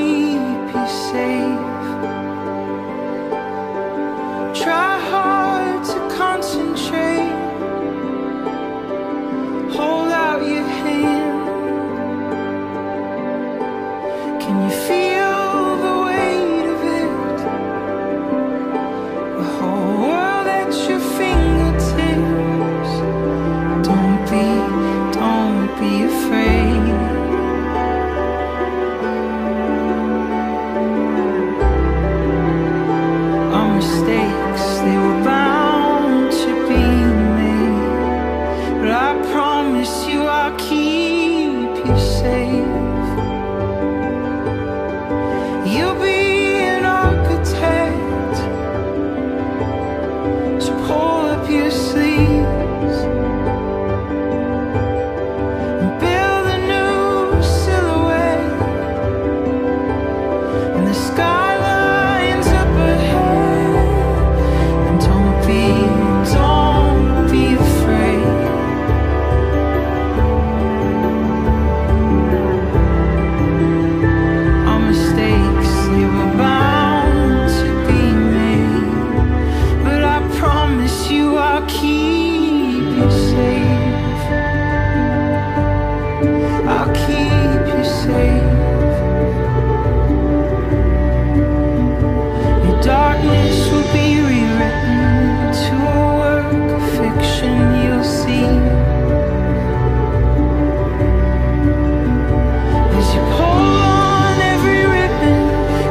keep you safe. Try hard to concentrate. Hold out your hand. Can you feel the weight of it? The whole world at your fingertips. Don't be afraid. Our mistakes, they were bound to be made, but I promise you I'll keep you safe. You'll be an architect, so pull up your sleeves and build a new silhouette, and the skylines up ahead. And don't be afraid. Our mistakes, they were bound to be made, but I promise you I'll keep you safe. I'll keep you safe. Your darkness will be rewritten to a work of fiction, you'll see. As you pull on every ribbon,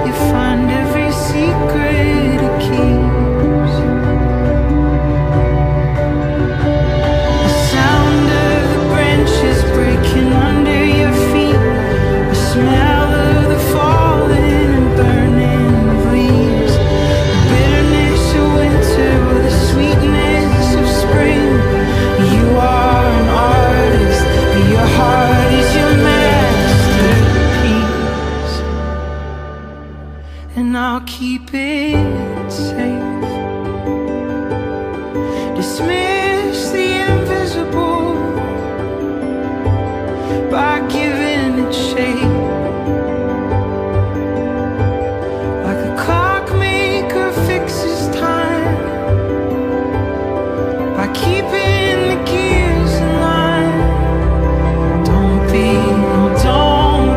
you find every secret it keeps. The sound of the branches breaking under your feet, the smell of the falling and burning of leaves, the bitterness of winter or the sweetness of spring. You are an artist, but your heart is your masterpiece, and I'll keep it safe. Dismiss the invisible by giving it shape. Like a clockmaker fixes time by keeping the gears in line. Don't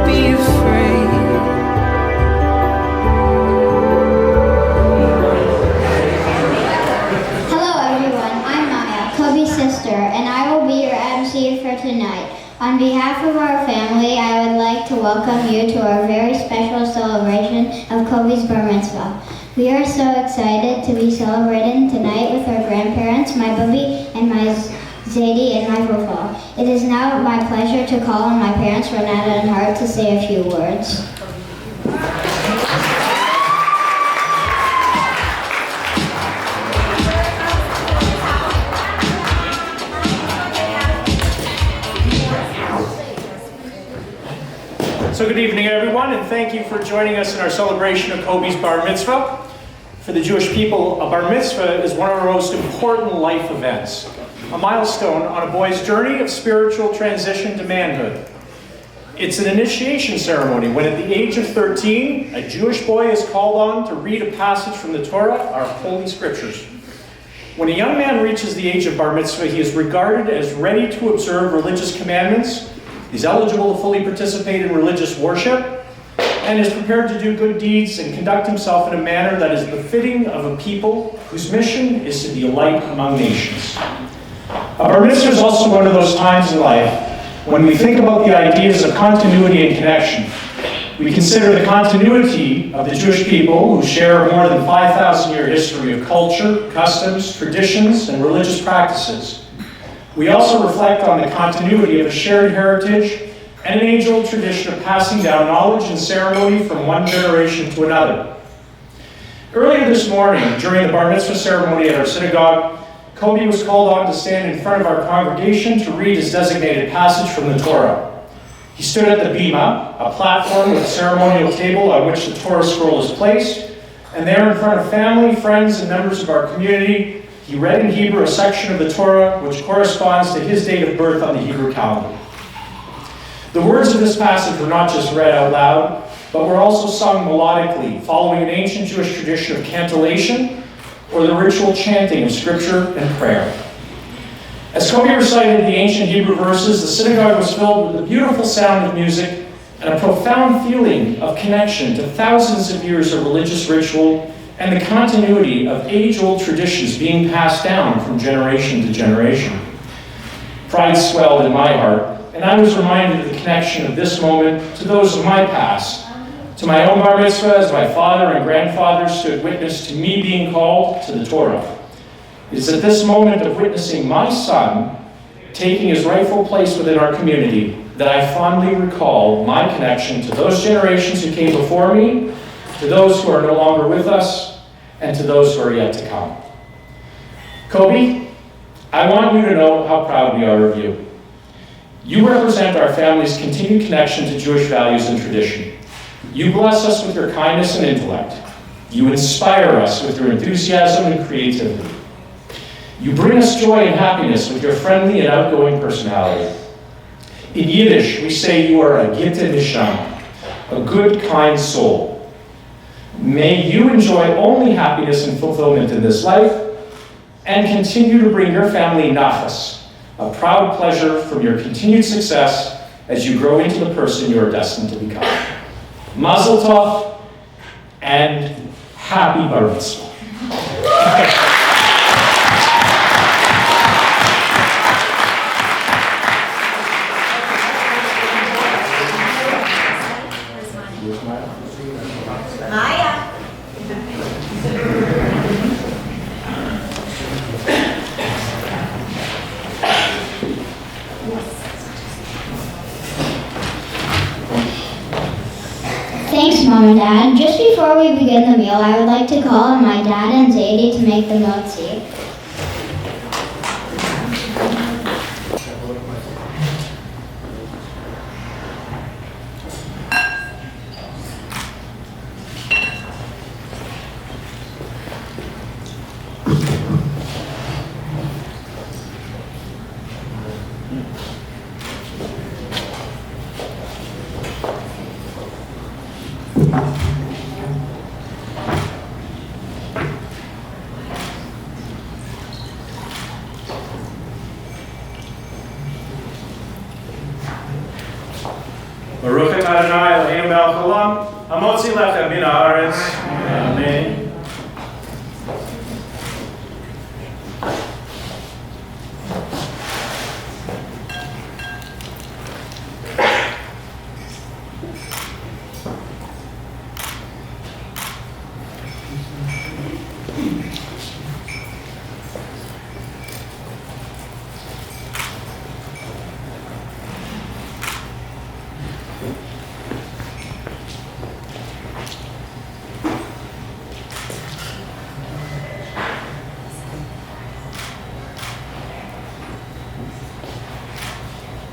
be afraid. Hello everyone, I'm Maya, Coby's sister, and I will be your MC for tonight. On behalf of our family, I would like to welcome you to our very special celebration of Coby's Bar Mitzvah. We are so excited to be celebrating tonight with our grandparents, my Bubby and my Zadie and my Fofo. It is now my pleasure to call on my parents, Renata and Hart, to say a few words. So good evening, everyone, and thank you for joining us in our celebration of Coby's Bar Mitzvah. For the Jewish people, a Bar Mitzvah is one of our most important life events, a milestone on a boy's journey of spiritual transition to manhood. It's an initiation ceremony when at the age of 13, a Jewish boy is called on to read a passage from the Torah, our holy scriptures. When a young man reaches the age of Bar Mitzvah, he is regarded as ready to observe religious commandments. He's eligible to fully participate in religious worship and is prepared to do good deeds and conduct himself in a manner that is befitting of a people whose mission is to be a light among nations. A Bar Mitzvah is also one of those times in life when we think about the ideas of continuity and connection. We consider the continuity of the Jewish people who share a more than 5,000-year history of culture, customs, traditions, and religious practices. We also reflect on the continuity of a shared heritage and an age-old tradition of passing down knowledge and ceremony from one generation to another. Earlier this morning, during the Bar Mitzvah ceremony at our synagogue, Coby was called on to stand in front of our congregation to read his designated passage from the Torah. He stood at the bima, a platform with a ceremonial table on which the Torah scroll is placed, and there in front of family, friends, and members of our community, he read in Hebrew a section of the Torah which corresponds to his date of birth on the Hebrew calendar. The words of this passage were not just read out loud, but were also sung melodically, following an ancient Jewish tradition of cantillation or the ritual chanting of scripture and prayer. As Coby recited the ancient Hebrew verses, the synagogue was filled with the beautiful sound of music and a profound feeling of connection to thousands of years of religious ritual and the continuity of age-old traditions being passed down from generation to generation. Pride swelled in my heart, and I was reminded of the connection of this moment to those of my past, to my own bar mitzvah as my father and grandfather stood witness to me being called to the Torah. It is at this moment of witnessing my son taking his rightful place within our community that I fondly recall my connection to those generations who came before me, to those who are no longer with us, and to those who are yet to come. Coby, I want you to know how proud we are of you. You represent our family's continued connection to Jewish values and tradition. You bless us with your kindness and intellect. You inspire us with your enthusiasm and creativity. You bring us joy and happiness with your friendly and outgoing personality. In Yiddish, we say you are a gitte nishama, a good, kind soul. May you enjoy only happiness and fulfillment in this life, and continue to bring your family nachas, a proud pleasure from your continued success as you grow into the person you are destined to become. Mazel tov, and happy bar mitzvah. Thanks, Mom and Dad. Just before we begin the meal, I would like to call on my dad and Zadie to make the motzi. Baruch et Adonai Eloheinu melech haolam, hamotzi lechem min haaretz. Amen.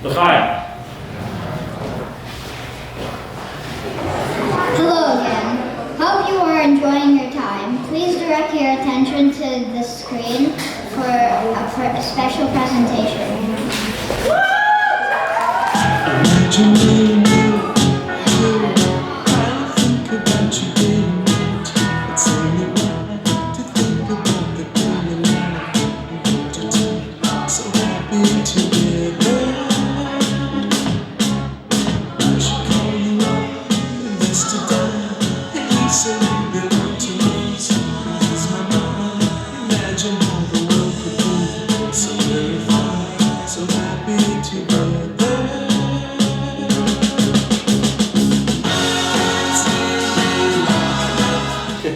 L'chaim. Hello again. Hope you are enjoying your time. Please direct your attention to the screen for a special presentation.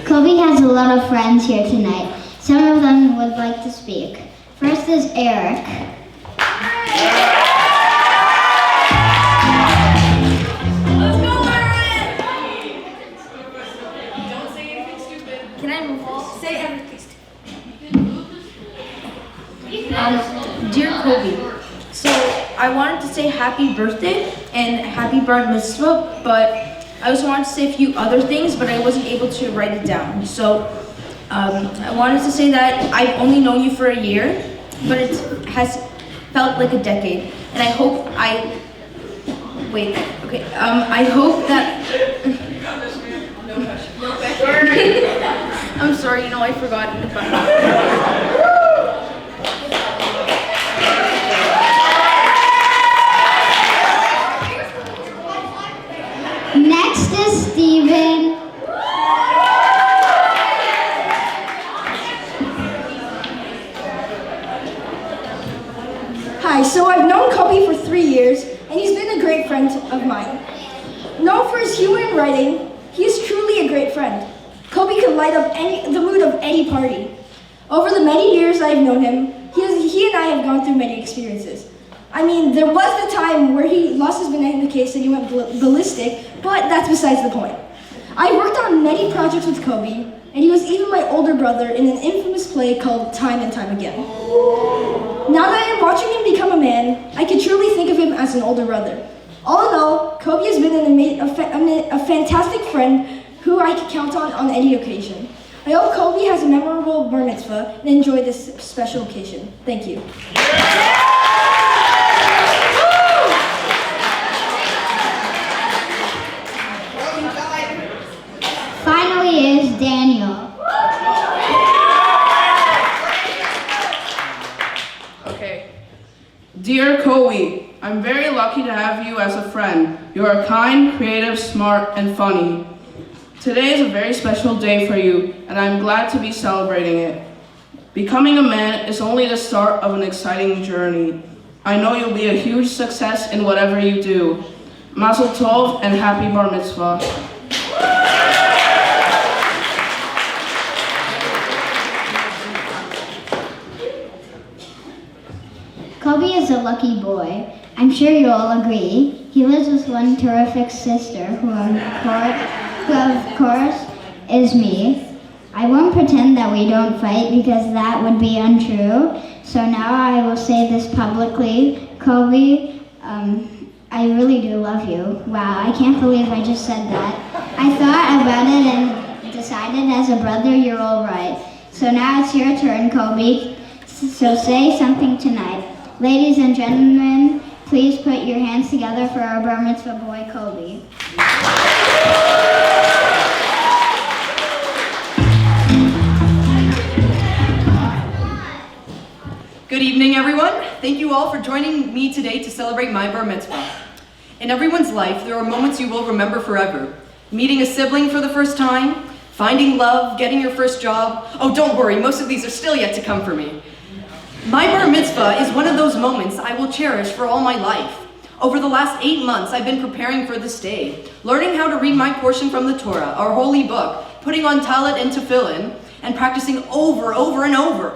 Coby has a lot of friends here tonight. Some of them would like to speak. First is Eric. Let's go, Aaron! Don't say anything stupid. Can I move? Say everything stupid. Dear Coby, so I wanted to say happy birthday and happy bar mitzvah, but I also wanted to say a few other things, but I wasn't able to write it down. So I wanted to say that I've only known you for a year, but it has felt like a decade. And I hope I hope that sorry, I forgot. Next is Steven. Hi, so I've known Coby for 3 years, and he's been a great friend of mine. Known for his humor and writing, he is truly a great friend. Coby can light up the mood of any party. Over the many years I've known him, he and I have gone through many experiences. I mean, there was the time where he lost his banana case and he went ballistic, but that's besides the point. I worked on many projects with Coby, and he was even my older brother in an infamous play called Time and Time Again. Now that I am watching him become a man, I can truly think of him as an older brother. All in all, Coby has been a fantastic friend who I can count on any occasion. I hope Coby has a memorable bar mitzvah and enjoy this special occasion. Thank you. Finally is Daniel. Okay. Dear Coby, I'm very lucky to have you as a friend. You are kind, creative, smart, and funny. Today is a very special day for you, and I'm glad to be celebrating it. Becoming a man is only the start of an exciting journey. I know you'll be a huge success in whatever you do. Mazel tov and happy bar mitzvah. Coby is a lucky boy. I'm sure you'll all agree. He lives with one terrific sister who of course is me. I won't pretend that we don't fight because that would be untrue. So now I will say this publicly. Coby, I really do love you. Wow, I can't believe I just said that. I thought about it and decided as a brother you're all right. So now it's your turn, Coby. So say something tonight. Ladies and gentlemen, please put your hands together for our bar mitzvah boy, Coby. Good evening, everyone. Thank you all for joining me today to celebrate my bar mitzvah. In everyone's life, there are moments you will remember forever. Meeting a sibling for the first time, finding love, getting your first job. Oh, don't worry, most of these are still yet to come for me. My bar mitzvah is one of those moments I will cherish for all my life. Over the last 8 months, I've been preparing for this day, learning how to read my portion from the Torah, our holy book, putting on talit and tefillin, and practicing over and over.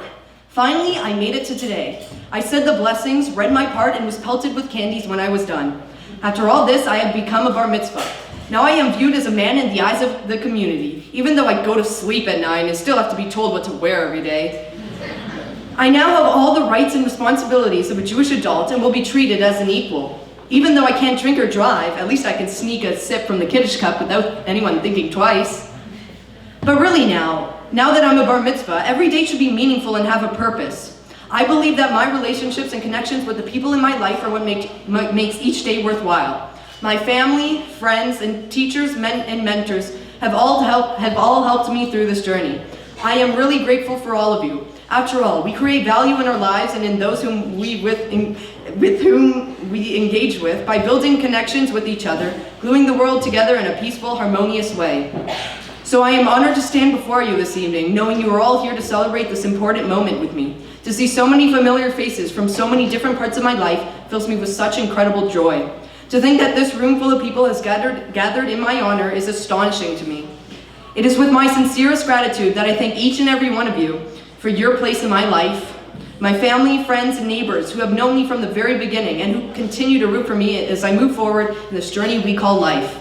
Finally, I made it to today. I said the blessings, read my part, and was pelted with candies when I was done. After all this, I have become a bar mitzvah. Now I am viewed as a man in the eyes of the community, even though I go to sleep at 9 and still have to be told what to wear every day. I now have all the rights and responsibilities of a Jewish adult and will be treated as an equal. Even though I can't drink or drive, at least I can sneak a sip from the Kiddush cup without anyone thinking twice. But really now that I'm a bar mitzvah, every day should be meaningful and have a purpose. I believe that my relationships and connections with the people in my life are what makes each day worthwhile. My family, friends, and teachers, and mentors have all helped me through this journey. I am really grateful for all of you. After all, we create value in our lives and in those with whom we engage with by building connections with each other, gluing the world together in a peaceful, harmonious way. So I am honored to stand before you this evening, knowing you are all here to celebrate this important moment with me. To see so many familiar faces from so many different parts of my life fills me with such incredible joy. To think that this room full of people has gathered in my honor is astonishing to me. It is with my sincerest gratitude that I thank each and every one of you for your place in my life, my family, friends, and neighbors who have known me from the very beginning and who continue to root for me as I move forward in this journey we call life.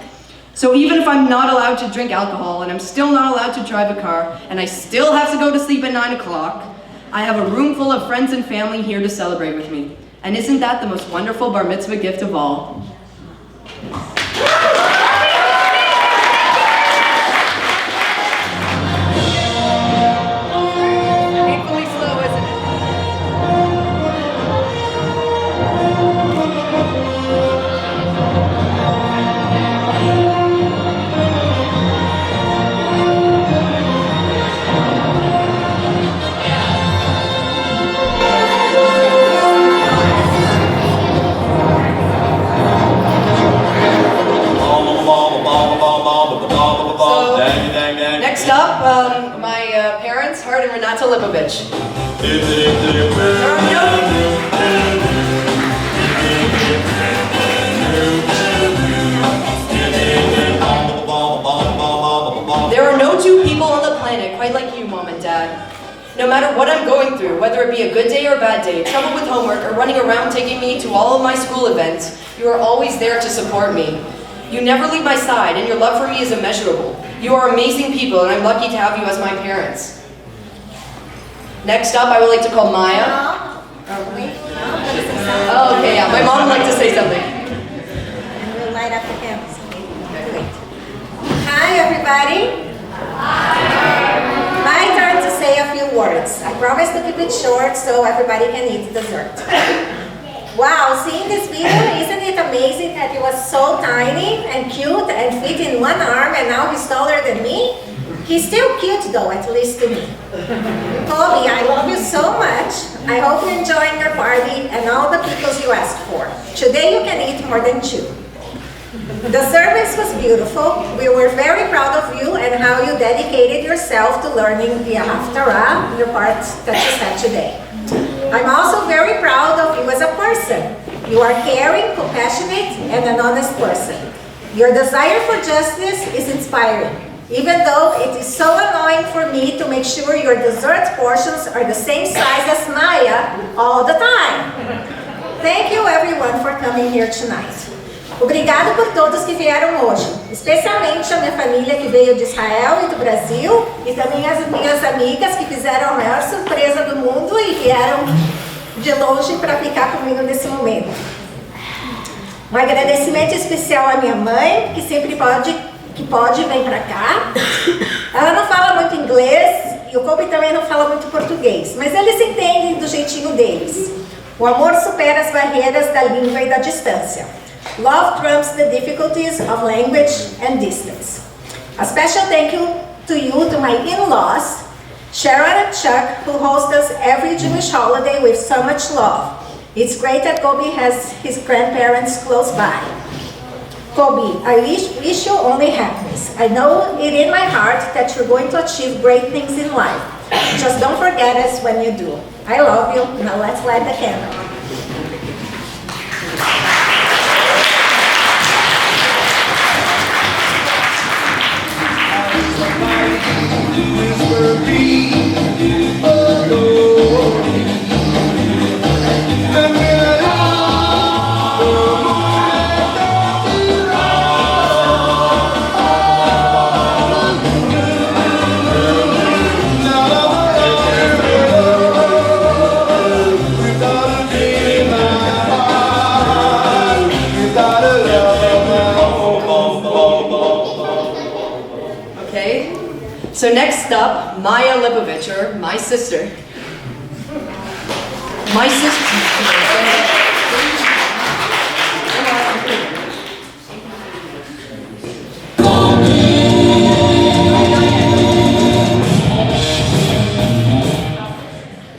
So even if I'm not allowed to drink alcohol and I'm still not allowed to drive a car and I still have to go to sleep at 9 o'clock, I have a room full of friends and family here to celebrate with me. And isn't that the most wonderful bar mitzvah gift of all? Painfully slow, isn't it? So, next up, my parents, Hart and Renata Lipovich. There are no two people on the planet quite like you, Mom and Dad. No matter what I'm going through, whether it be a good day or a bad day, trouble with homework, or running around taking me to all of my school events, you are always there to support me. You never leave my side, and your love for me is immeasurable. You are amazing people, and I'm lucky to have you as my parents. Next up, I would like to call Maya. Oh, okay, yeah. My mom would like to say something. We'll light up the candles. Wait. Hi, everybody. My turn to say a few words. I promise to keep it short so everybody can eat dessert. Wow, seeing this video, isn't it amazing that he was so tiny and cute and fit in one arm and now he's taller than me? He's still cute though, at least to me. Coby, I love you so much. I hope you're enjoying your party and all the pickles you asked for. Today you can eat more than 2. The service was beautiful. We were very proud of you and how you dedicated yourself to learning the Haftarah, the part that you said today. I'm also very proud of you as a person. You are caring, compassionate, and an honest person. Your desire for justice is inspiring, even though it is so annoying for me to make sure your dessert portions are the same size as Maya all the time. Thank you everyone for coming here tonight. Obrigado por todos que vieram hoje, especialmente a minha família que veio de Israel e do Brasil, e também as minhas amigas que fizeram a maior surpresa do mundo e vieram de longe para ficar comigo nesse momento. Um agradecimento especial à minha mãe, que sempre pode vem para cá. Ela não fala muito inglês e o Coby também não fala muito português, mas eles entendem do jeitinho deles. O amor supera as barreiras da língua e da distância. Love trumps the difficulties of language and distance. A special thank you to my in-laws, Sharon and Chuck, who host us every Jewish holiday with so much love. It's great that Coby has his grandparents close by. Coby, I wish you only happiness. I know it in my heart that you're going to achieve great things in life. Just don't forget us when you do. I love you. Now let's light the candle. So next up, Maya Lipovich, or my sister. My sister.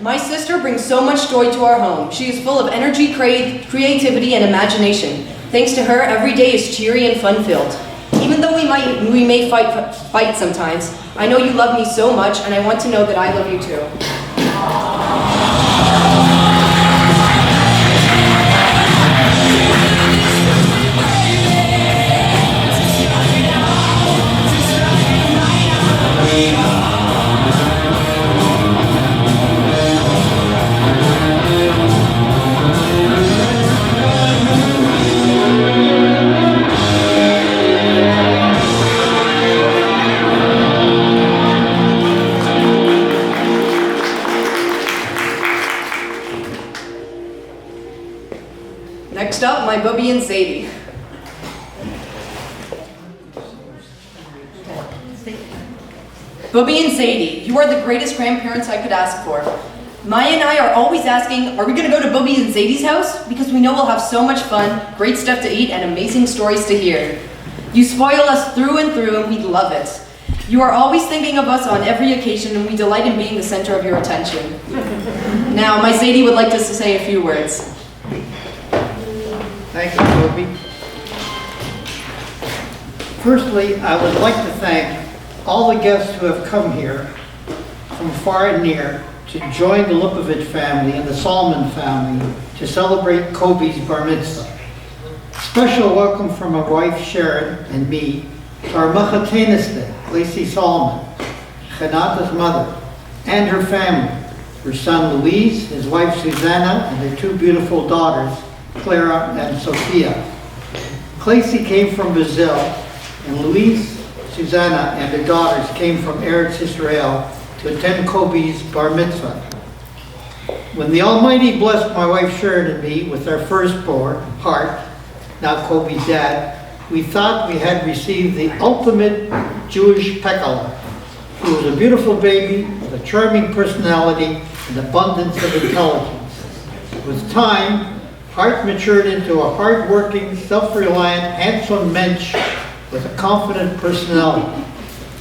My sister brings so much joy to our home. She is full of energy, creativity, and imagination. Thanks to her, every day is cheery and fun-filled. Even though we may fight sometimes, I know you love me so much, and I want to know that I love you too. Next up, my Bubby and Zadie. Bubby and Zadie, you are the greatest grandparents I could ask for. Maya and I are always asking, are we going to go to Bubby and Zadie's house? Because we know we'll have so much fun, great stuff to eat, and amazing stories to hear. You spoil us through and through, and we love it. You are always thinking of us on every occasion, and we delight in being the center of your attention. Now, my Zadie would like to say a few words. Thank you, Coby. Firstly, I would like to thank all the guests who have come here from far and near to join the Lipovich family and the Solomon family to celebrate Coby's Bar Mitzvah. Special welcome from my wife Sharon and me to our Machateniste, Lacey Solomon, Chanata's mother, and her family, her son Louise, his wife Susanna, and their two beautiful daughters, Clara and Sophia. Lacey came from Brazil, and Louise, Susanna, and their daughters came from Eretz Israel to attend Coby's Bar Mitzvah. When the Almighty blessed my wife Sharon and me with our firstborn, Hart, now Coby's dad, we thought we had received the ultimate Jewish Pekala, who was a beautiful baby with a charming personality and abundance of intelligence. With time, Hart matured into a hard-working, self-reliant, handsome mensch with a confident personality.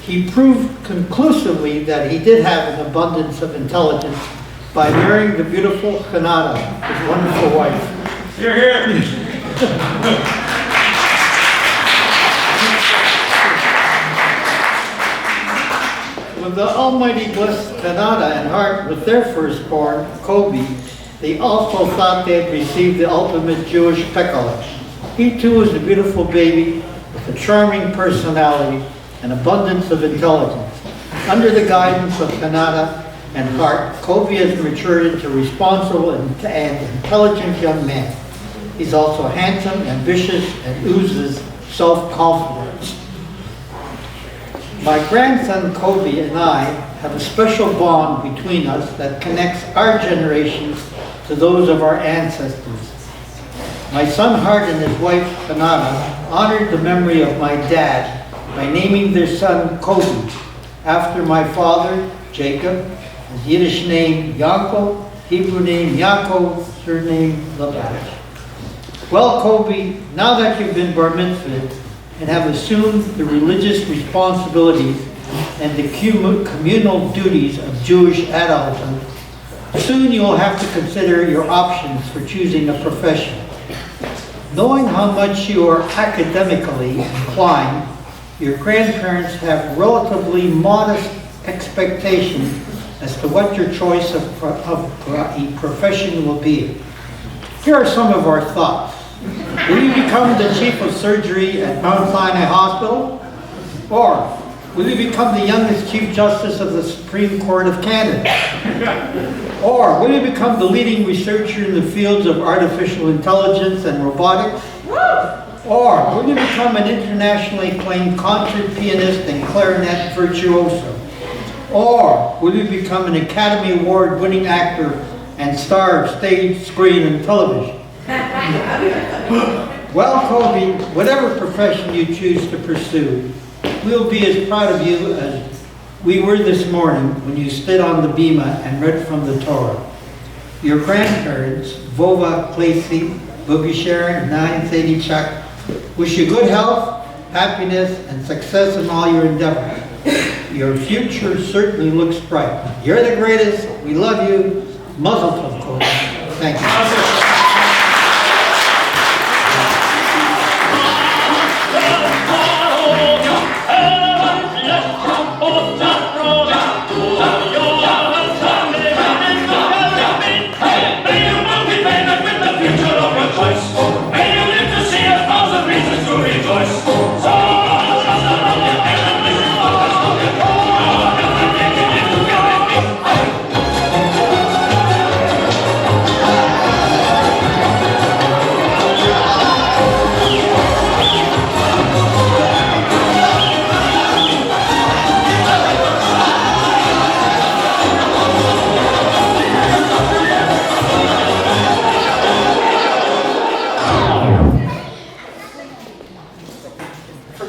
He proved conclusively that he did have an abundance of intelligence by marrying the beautiful Chanata, his wonderful wife. Here, here. When the Almighty blessed Chanata and Hart with their firstborn, Coby, they also thought they had received the ultimate Jewish Pekala. He too was a beautiful baby with a charming personality and abundance of intelligence. Under the guidance of Chanata and Hart, Coby has matured into a responsible and intelligent young man. He's also handsome, ambitious, and oozes self-confidence. My grandson Coby and I have a special bond between us that connects our generations to those of our ancestors. My son Hart and his wife Chanata honored the memory of my dad by naming their son Coby after my father, Jacob, his Yiddish name Yaakov, Hebrew name Yaakov, surname Lipovich. Well, Coby, now that you've been bar mitzvahed and have assumed the religious responsibilities and the communal duties of Jewish adulthood, soon you will have to consider your options for choosing a profession. Knowing how much you are academically inclined, your grandparents have relatively modest expectations as to what your choice of a profession will be. Here are some of our thoughts. Will you become the chief of surgery at Mount Sinai Hospital? Or will you become the youngest Chief Justice of the Supreme Court of Canada? Or will you become the leading researcher in the fields of artificial intelligence and robotics? Or will you become an internationally acclaimed concert pianist and clarinet virtuoso? Or will you become an Academy Award-winning actor and star of stage, screen, and television? Well, Coby, whatever profession you choose to pursue, we'll be as proud of you as we were this morning when you stood on the bima and read from the Torah. Your grandparents, Vova, Lacey, Boogie Sharon, and Sadie Chuck, wish you good health, happiness, and success in all your endeavors. Your future certainly looks bright. You're the greatest. We love you. Mazel tov, Coby. Thank you.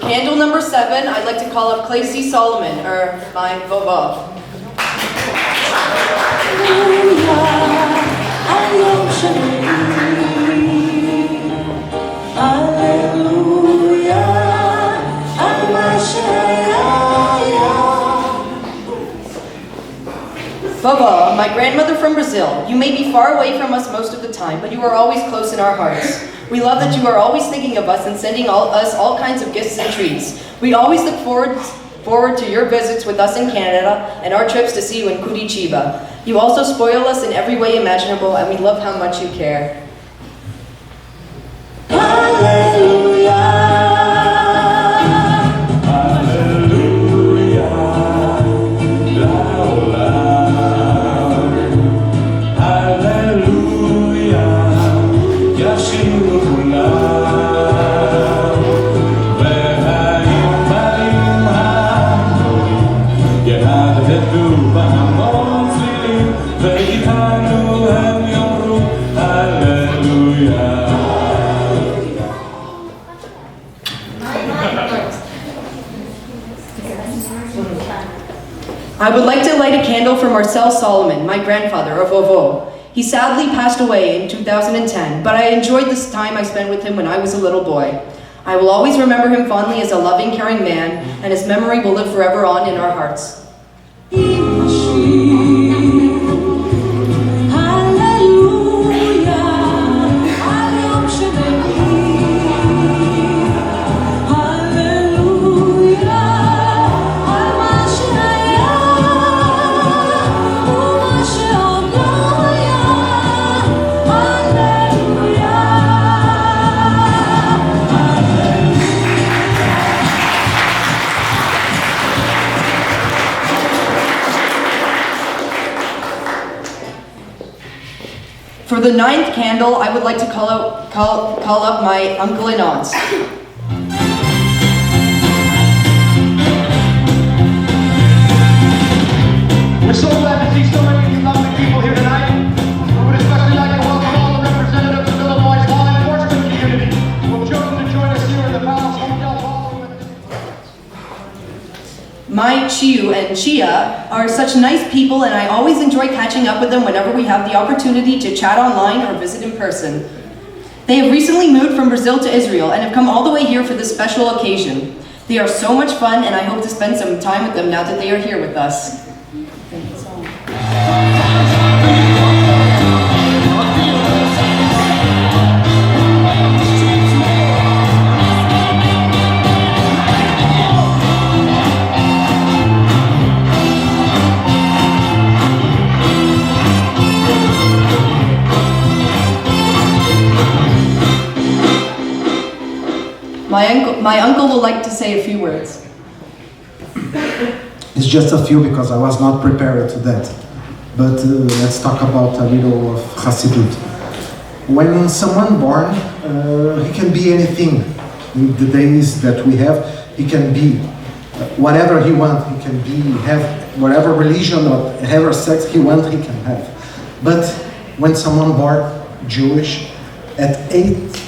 Candle number 7, I'd like to call up Lacey Solomon, or my Vova. Vovó, my grandmother from Brazil, you may be far away from us most of the time, but you are always close in our hearts. We love that you are always thinking of us and sending us all kinds of gifts and treats. We always look forward to your visits with us in Canada and our trips to see you in Curitiba. You also spoil us in every way imaginable, and we love how much you care. I would like to light a candle for Marcel Solomon, my grandfather, or Vovó. He sadly passed away in 2010, but I enjoyed this time I spent with him when I was a little boy. I will always remember him fondly as a loving, caring man, and his memory will live forever on in our hearts. For the 9th candle, I would like to call up my uncle and aunts. We're so glad to see so many lovely people here tonight. We would especially like to welcome all the representatives of Illinois' law enforcement community who have chosen to join us here in the Palace Hotel Hall. My Chiu and Chia are such nice people, and I always enjoy catching up with them whenever we have the opportunity to chat online or visit in person. They have recently moved from Brazil to Israel and have come all the way here for this special occasion. They are so much fun, and I hope to spend some time with them now that they are here with us. My uncle will like to say a few words. It's just a few because I was not prepared to that. But let's talk about a little of Hasidut. When someone born, he can be anything. In the days that we have, he can be whatever he wants. He can be, have whatever religion or whatever sex he wants, he can have. But when someone born Jewish, at 8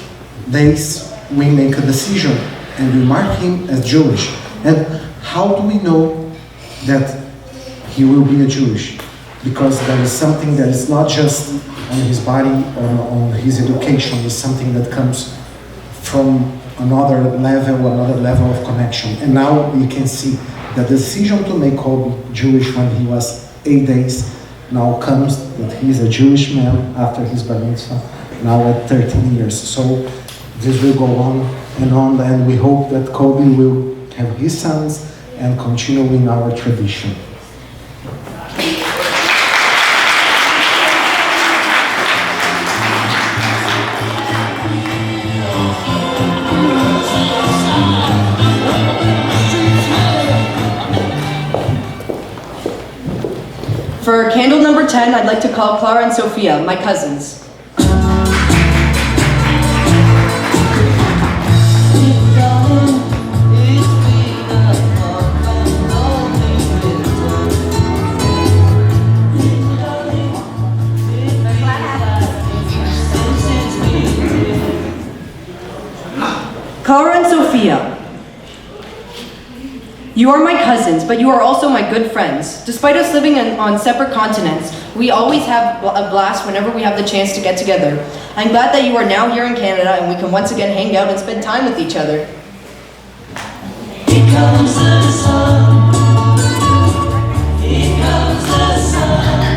days, we make a decision and we mark him as Jewish. And how do we know that he will be a Jewish? Because there is something that is not just on his body or on his education, it's something that comes from another level of connection. And now you can see that the decision to make Coby Jewish when he was 8 days now comes that he is a Jewish man after his bar mitzvah, now at 13 years. So this will go on, and we hope that Coby will have his sons and continue in our tradition. For candle number 10, I'd like to call Clara and Sophia, my cousins. Clara and Sophia, you are my cousins, but you are also my good friends. Despite us living on separate continents, we always have a blast whenever we have the chance to get together. I'm glad that you are now here in Canada and we can once again hang out and spend time with each other. Here comes the sun. Here comes the sun.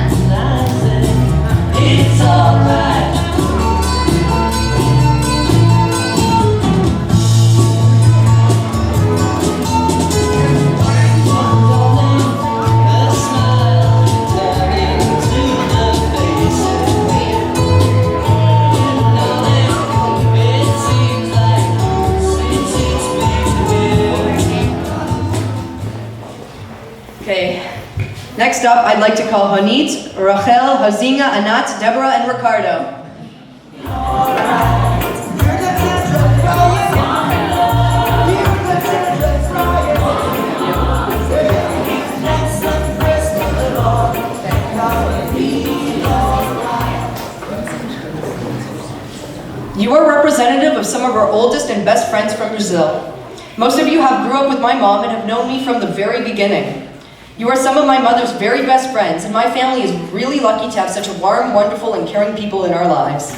Okay. Next up, I'd like to call Honit, Rachel, Hazinga, Anat, Deborah, and Ricardo. You are representative of some of our oldest and best friends from Brazil. Most of you have grew up with my mom and have known me from the very beginning. You are some of my mother's very best friends, and my family is really lucky to have such a warm, wonderful, and caring people in our lives.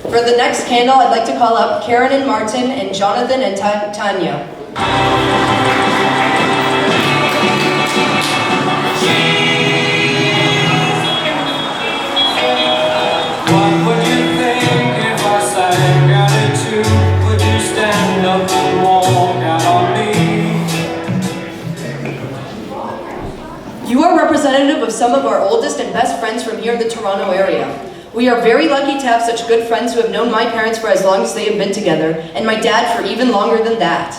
For the next candle, I'd like to call up Karen and Martin and Jonathan and Tanya. What would you think if I sang out at two? Would you stand up and walk out on me? You are representative of some of our oldest and best friends from here in the Toronto area. We are very lucky to have such good friends who have known my parents for as long as they have been together, and my dad for even longer than that.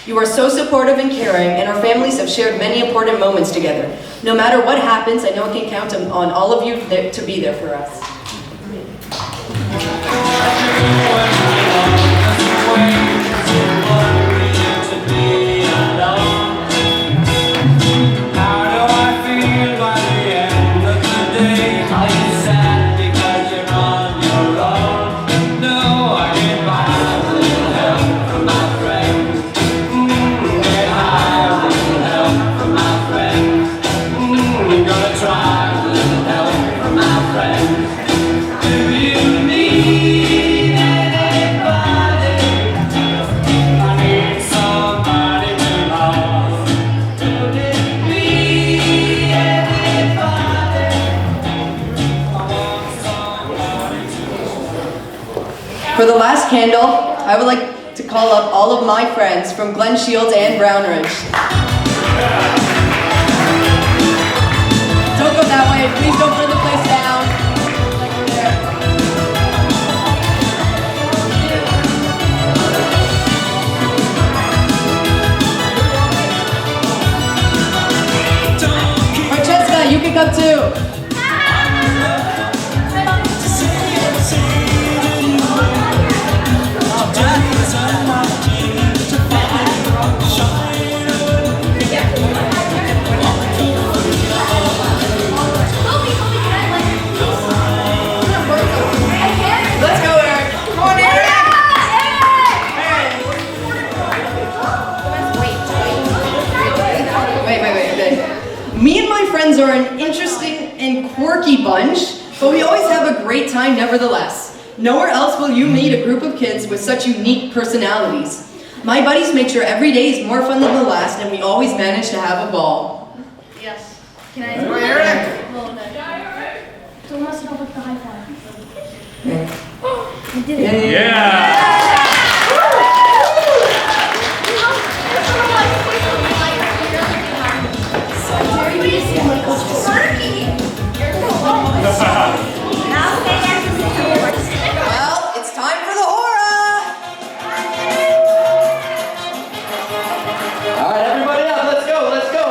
You are so supportive and caring, and our families have shared many important moments together. No matter what happens, I know I can count on all of you to be there for us. For the last candle, I would like to call up all of my friends from Glen Shields and Brown Ridge. Don't go that way, please don't burn the place down. Francesca, you can come too. Me and my friends are an interesting and quirky bunch, but we always have a great time nevertheless. Nowhere else will you meet a group of kids with such unique personalities. My buddies make sure every day is more fun than the last, and we always manage to have a ball. Yes. Can I? Eric. Don't mess it up with the high five. I did it. Yeah. Well, it's time for the hora! All right, everybody up, let's go, let's go.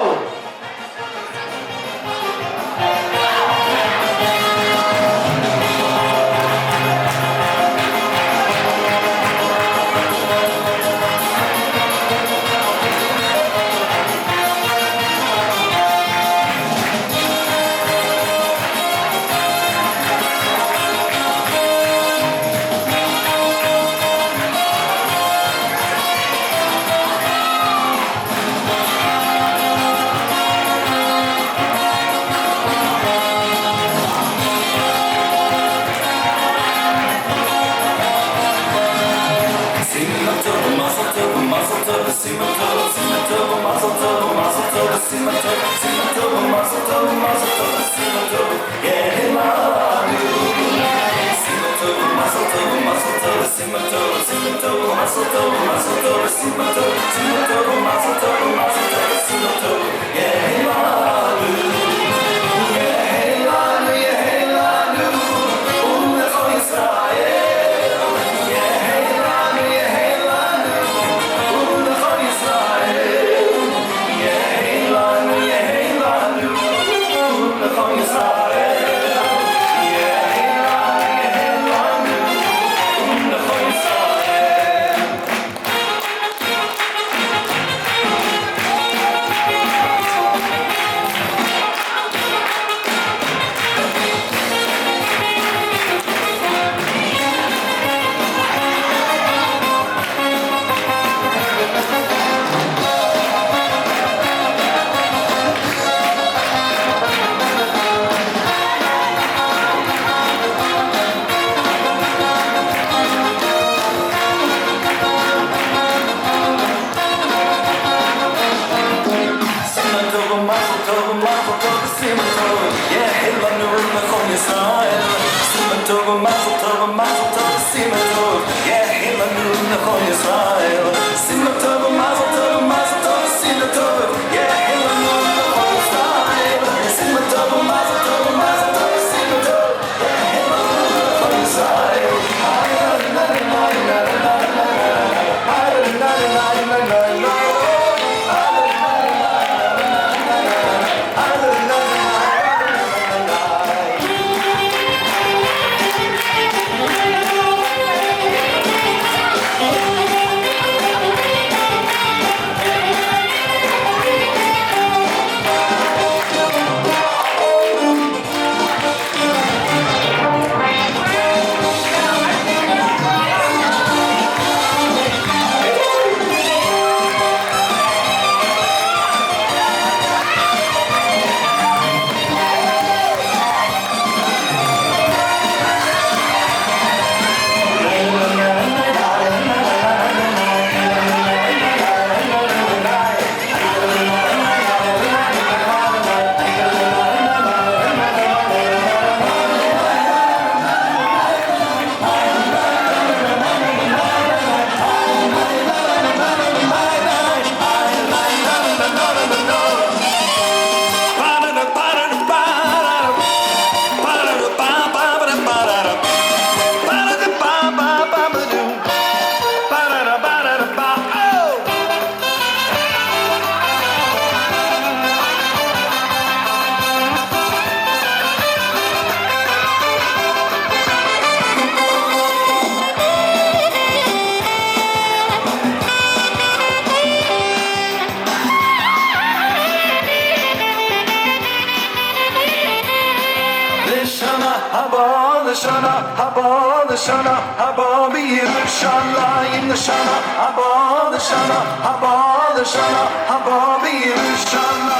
Kol Yisrael. Simcha Tov, Mazel Tov, Mazel Tov, Simcha Tov. Yeah, Hilanu Kol Yisrael. Simcha Tov, Mazel Tov, Mazel Tov, Simcha Tov. Yeah, Hilanu Kol Yisrael. L'shana haba, l'shana haba, b'Yerushalayim. L'shana haba, l'shana haba, l'shana haba, b'Yerushalayim.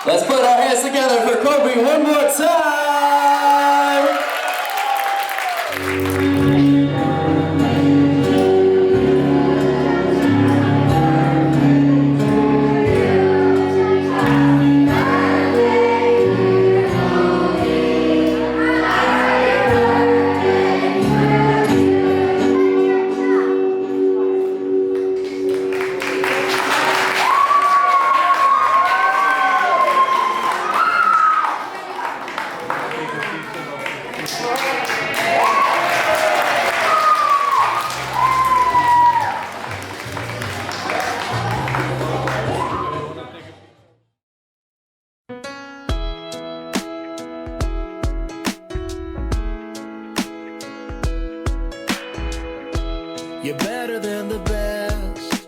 Let's put our hands together for Coby one more time. You're better than the best.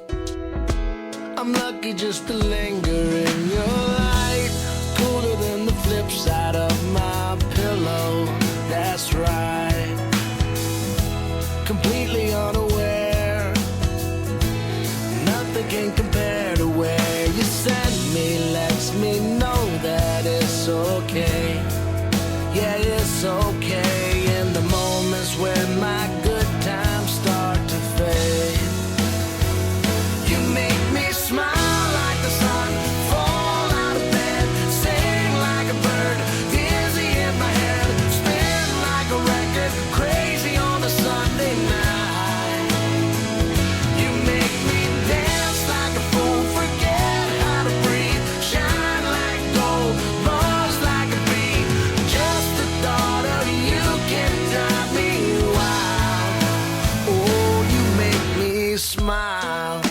I'm lucky just to linger in your light. Cooler than the flip side of my pillow. That's right. Completely unaware. Nothing can compare to where you send me. Lets me know that it's okay. Yeah, it's okay. In the moments when my good times start to fade, you make me smile like the sun, fall out of bed, sing like a bird, dizzy in my head, spin like a record, crazy on a Sunday night. You make me dance like a fool, forget how to breathe, shine like gold, buzz like a bee. Just the thought of you can drive me wild. Oh, you make me smile.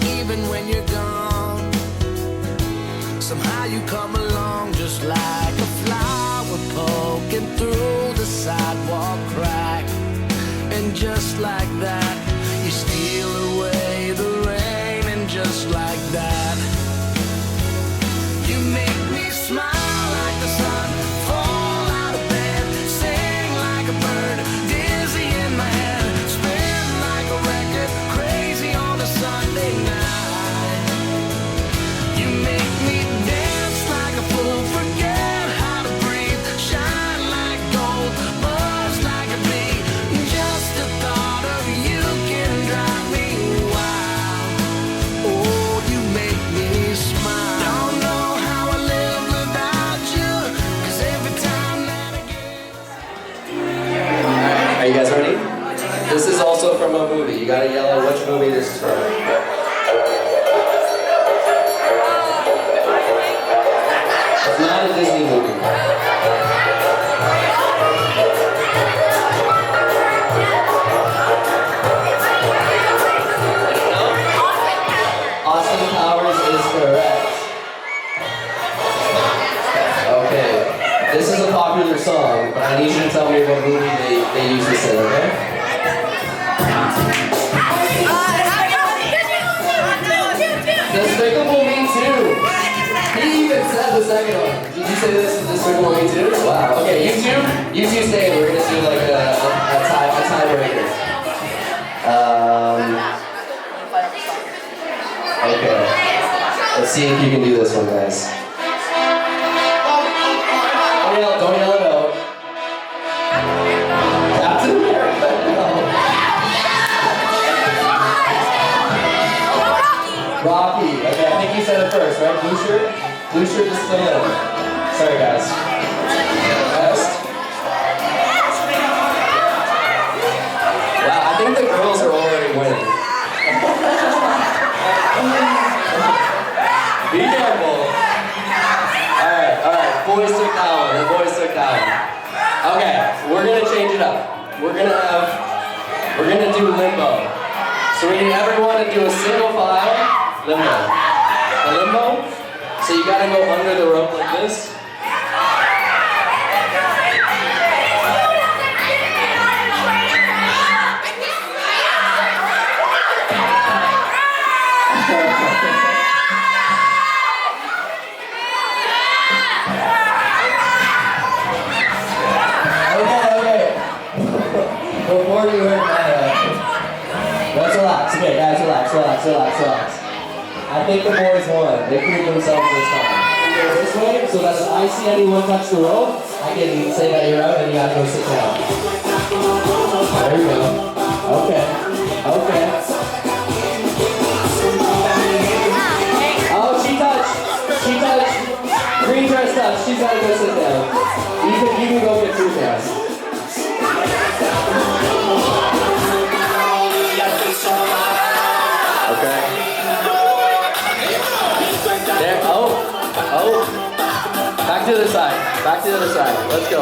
Even when you're gone, somehow you come along just like a flower poking through the sidewalk crack. And just like that, you steal away the rain. And just like that, you make me smile like the sun, fall out of bed, sing like a bird, dizzy in my head, spin like a record, crazy on a Sunday night. You make me dance like a fool, forget how to breathe, shine like gold, buzz like a bee. Just the thought of you can drive me wild. Oh, you make me smile. Don't know how I live without you, 'cause every time that I Are you guys ready? This is also from a movie. You gotta yell out which movie this is from. It's not a Disney movie. Austin Powers is correct. Okay, this is a popular song, but I need you to tell me what movie they use this in, okay? Despicable Me Too. He even said the second one. Did you say this is Despicable Me Too? Wow. Okay, you two stay. We're gonna do like a tiebreaker. Okay. Let's see if you can do this one, guys. Don't yell it out. Captain America. No. Rocky. Okay, I think you said it first, right? Blue shirt? Blue shirt is still in. Sorry, guys. Best. Wow, I think the girls are already winning. Be careful. Alright. Boys took that one. The boys took that one. Okay, we're gonna change it up. We're gonna do limbo. So we need everyone to do a single file limbo. A limbo? So you gotta go under the rope like this. Okay. Before you hurt my Let's relax. Okay, guys, relax. I think the boys won. They proved themselves this time. This way, so that if I see anyone touch the rope, I can say that you're out and you gotta go sit down. There you go. Okay. Oh, she touched. Green dress touched. She's gotta go sit down. You can go get food now. Okay. There. Oh. Back to the other side. Let's go.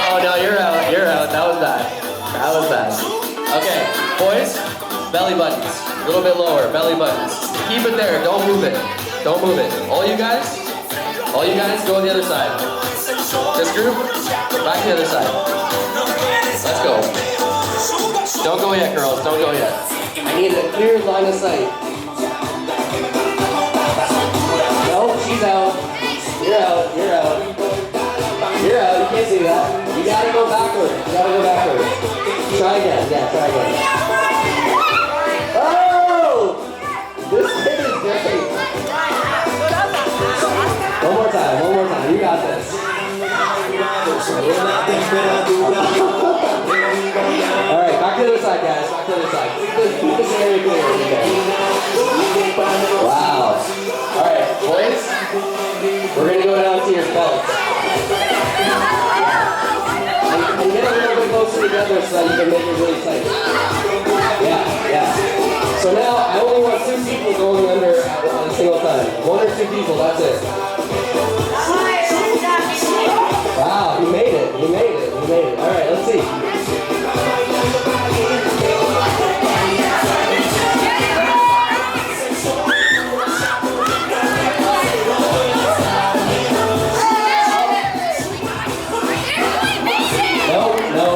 Oh no, you're out. That was bad. Okay, boys, belly buttons. A little bit lower, belly buttons. Keep it there, don't move it. All you guys, go on the other side. This group, back to the other side. Let's go. Don't go yet, girls, don't go yet. I need a clear line of sight. No, she's out. You're out. You can't do that. You gotta go backward. Try again. Oh! This kid is great. One more time. You got this. Alright, back to the other side, guys. Keep this area clear. Wow. Alright, boys. We're going to go down to your belts. And get a little bit closer together so that you can make it really tight. Yeah. So now, I only want 2 people going under at a single time. 1 or 2 people, that's it. Wow, you made it. Alright, let's see. No.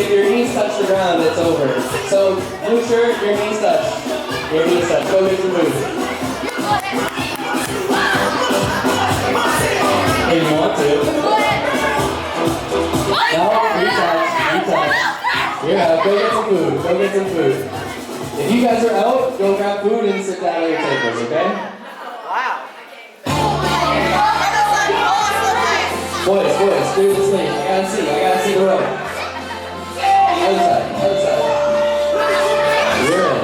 If your knees touch the ground, it's over. So, blue shirt, your knees touch. Go get some food. If you want to. No, you touch. You're out. Go get some food. If you guys are out, go grab food and sit down at your tables, okay? Boys, clear this lane. I gotta see the road. Other side. You're in.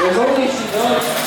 There's only she's on.